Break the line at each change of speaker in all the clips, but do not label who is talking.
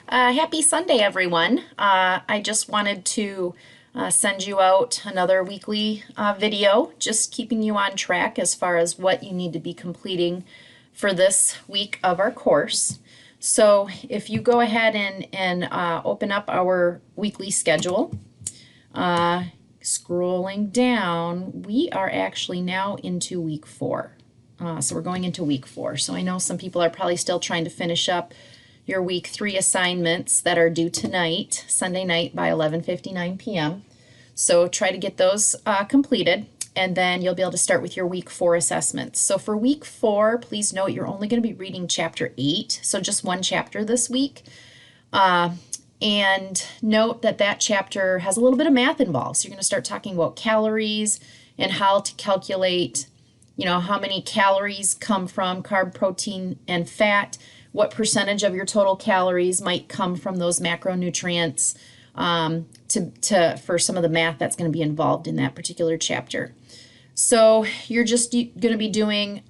Happy Sunday, everyone. I just wanted to send you out another weekly video, just keeping you on track as far as what you need to be completing for this week of our course. So if you go ahead and open up our weekly schedule, scrolling down, we are actually now into week 4. So we're going into week 4. So I know some people are probably still trying to finish up your week 3 assignments that are due tonight, Sunday night by 11:59 p.m. So try to get those completed, and then you'll be able to start with your week 4 assessments. So for week 4, please note you're only going to be reading chapter 8, so just one chapter this week. And note that that chapter has a little bit of math involved. So you're going to start talking about calories and how to calculate, how many calories come from carb, protein, and fat. What percentage of your total calories might come from those macronutrients for some of the math that's going to be involved in that particular chapter. So you're just going to be doing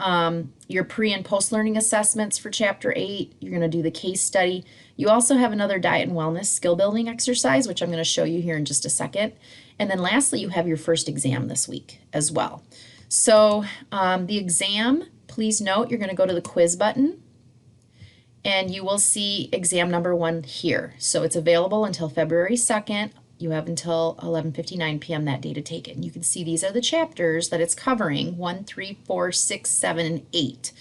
your pre and post learning assessments for chapter 8. You're going to do the case study. You also have another diet and wellness skill building exercise, which I'm going to show you here in just a second. And then lastly, you have your first exam this week as well. So the exam, please note, you're going to go to the quiz button, and you will see exam number 1 here. So it's available until February 2nd. You have until 11:59 p.m. that day to take it. And you can see these are the chapters that it's covering, 1, 3, 4, 6, 7, and 8.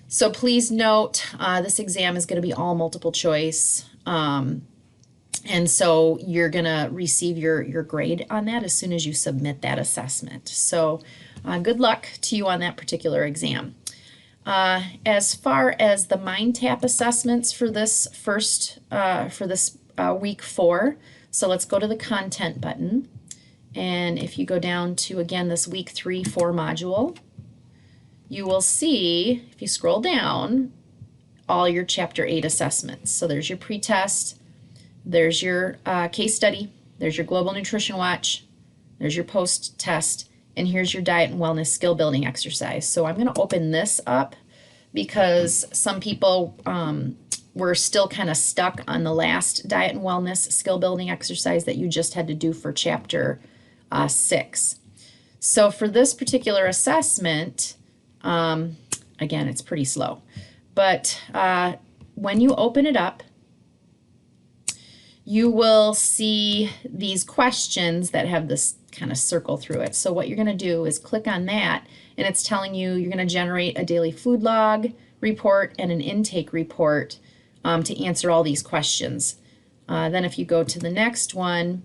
So please note this exam is going to be all multiple choice. And so you're going to receive your grade on that as soon as you submit that assessment. So good luck to you on that particular exam. As far as the MindTap assessments for this week 4, so let's go to the content button, and if you go down to, again, this week 3-4 module, you will see, if you scroll down, all your chapter 8 assessments. So there's your pre-test, there's your case study, there's your Global Nutrition Watch, there's your post-test, and here's your diet and wellness skill building exercise. So I'm going to open this up because some people were still kind of stuck on the last diet and wellness skill building exercise that you just had to do for chapter 6. So for this particular assessment, again, it's pretty slow, but when you open it up, you will see these questions that have this kind of circle through it. So what you're going to do is click on that, and it's telling you you're going to generate a daily food log report and an intake report to answer all these questions. Then if you go to the next one,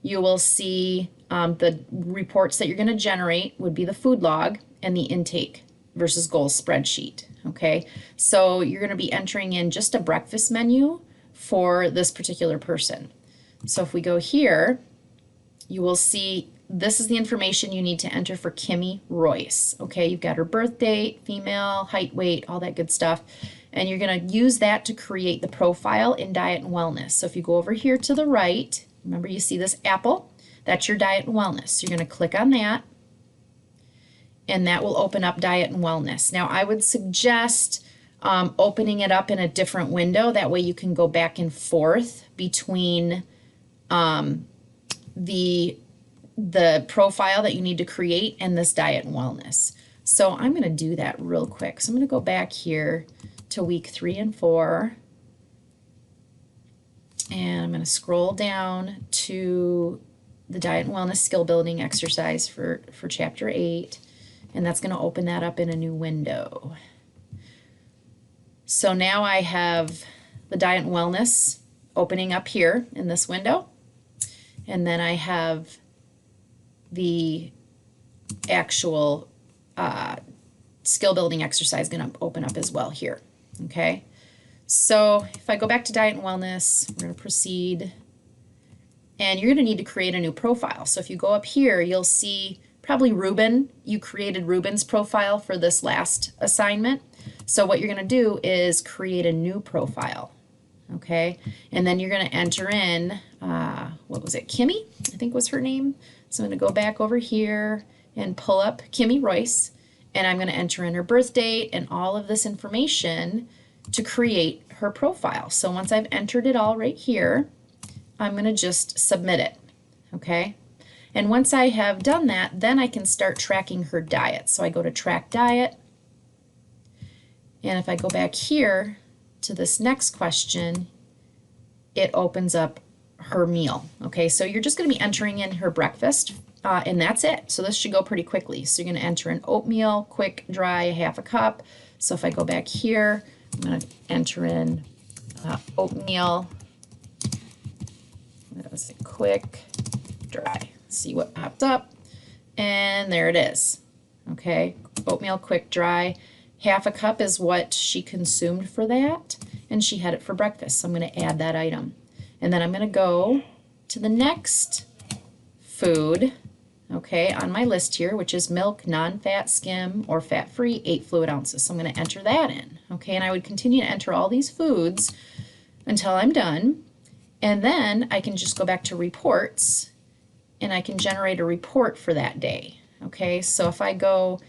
you will see the reports that you're going to generate would be the food log and the intake versus goals spreadsheet. Okay, so you're going to be entering in just a breakfast menu for this particular person. So if we go here, you will see this is the information you need to enter for Kimmy Royce. Okay, you've got her birth date, female, height, weight, all that good stuff. And you're going to use that to create the profile in Diet and Wellness. So if you go over here to the right, remember you see this apple? That's your Diet and Wellness. So you're going to click on that, and that will open up Diet and Wellness. Now I would suggest opening it up in a different window. That way you can go back and forth between the profile that you need to create and this Diet and Wellness. So I'm going to do that real quick. So I'm going to go back here to week 3 and 4, and I'm going to scroll down to the Diet and Wellness skill building exercise for chapter 8, and that's going to open that up in a new window. So now I have the Diet and Wellness opening up here in this window, and then I have the actual skill building exercise going to open up as well here. Okay, so if I go back to Diet and Wellness, we're going to proceed, and you're going to need to create a new profile. So if you go up here, you'll see probably Ruben. You created Ruben's profile for this last assignment. So what you're going to do is create a new profile. Okay, and then you're going to enter in, what was it, Kimmy, I think was her name. So I'm going to go back over here and pull up Kimmy Royce, and I'm going to enter in her birth date and all of this information to create her profile. So once I've entered it all right here, I'm going to just submit it, okay? And once I have done that, then I can start tracking her diet. So I go to track diet, and if I go back here to this next question, it opens up her meal, okay? So you're just going to be entering in her breakfast, and that's it. So this should go pretty quickly. So you're going to enter in oatmeal, quick, dry, 1/2 cup. So if I go back here, I'm going to enter in oatmeal. That was a quick, dry. See what popped up, and there it is. Okay, oatmeal, quick, dry. 1/2 cup is what she consumed for that, and she had it for breakfast. So I'm going to add that item. And then I'm going to go to the next food, okay, on my list here, which is milk, non-fat, skim, or fat-free, 8 fluid ounces. So I'm going to enter that in, okay, and I would continue to enter all these foods until I'm done. And then I can just go back to reports, and I can generate a report for that day, okay? So if I go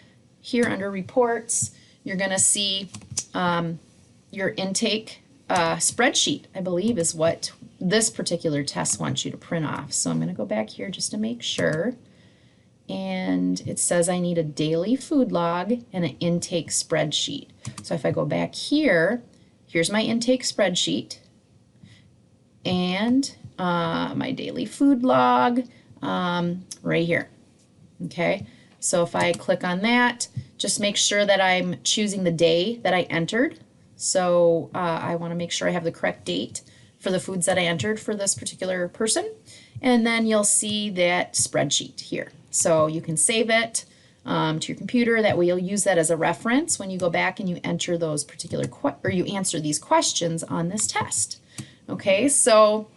here under reports, you're going to see your intake spreadsheet, I believe, is what this particular test wants you to print off. So I'm going to go back here just to make sure. And it says I need a daily food log and an intake spreadsheet. So if I go back here, here's my intake spreadsheet and my daily food log right here. Okay, so if I click on that, just make sure that I'm choosing the day that I entered. So I want to make sure I have the correct date for the foods that I entered for this particular person. And then you'll see that spreadsheet here. So you can save it to your computer. That way you'll use that as a reference when you go back and you enter those particular, or you answer these questions on this test. Okay, so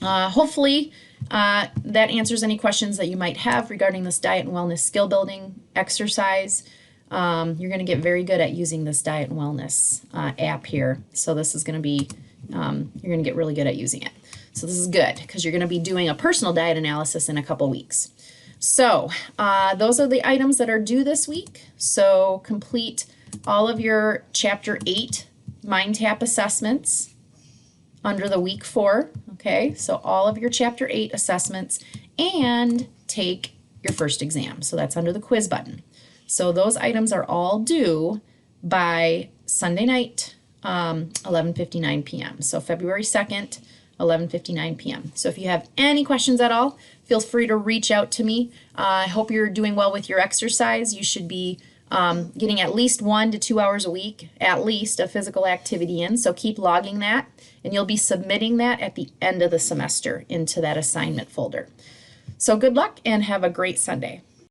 hopefully that answers any questions that you might have regarding this diet and wellness skill building exercise. You're going to get very good at using this diet and wellness app here. So this is going to be, you're going to get really good at using it. So this is good because you're going to be doing a personal diet analysis in a couple weeks. So those are the items that are due this week. So complete all of your Chapter 8 Mind Tap assessments under the week 4. Okay, so all of your Chapter 8 assessments, and take your first exam. So that's under the quiz button. So those items are all due by Sunday night, 11:59 p.m. So February 2nd, 11:59 p.m. So if you have any questions at all, feel free to reach out to me. I hope you're doing well with your exercise. You should be getting at least 1 to 2 hours a week, at least, of physical activity in. So keep logging that, and you'll be submitting that at the end of the semester into that assignment folder. So good luck and have a great Sunday.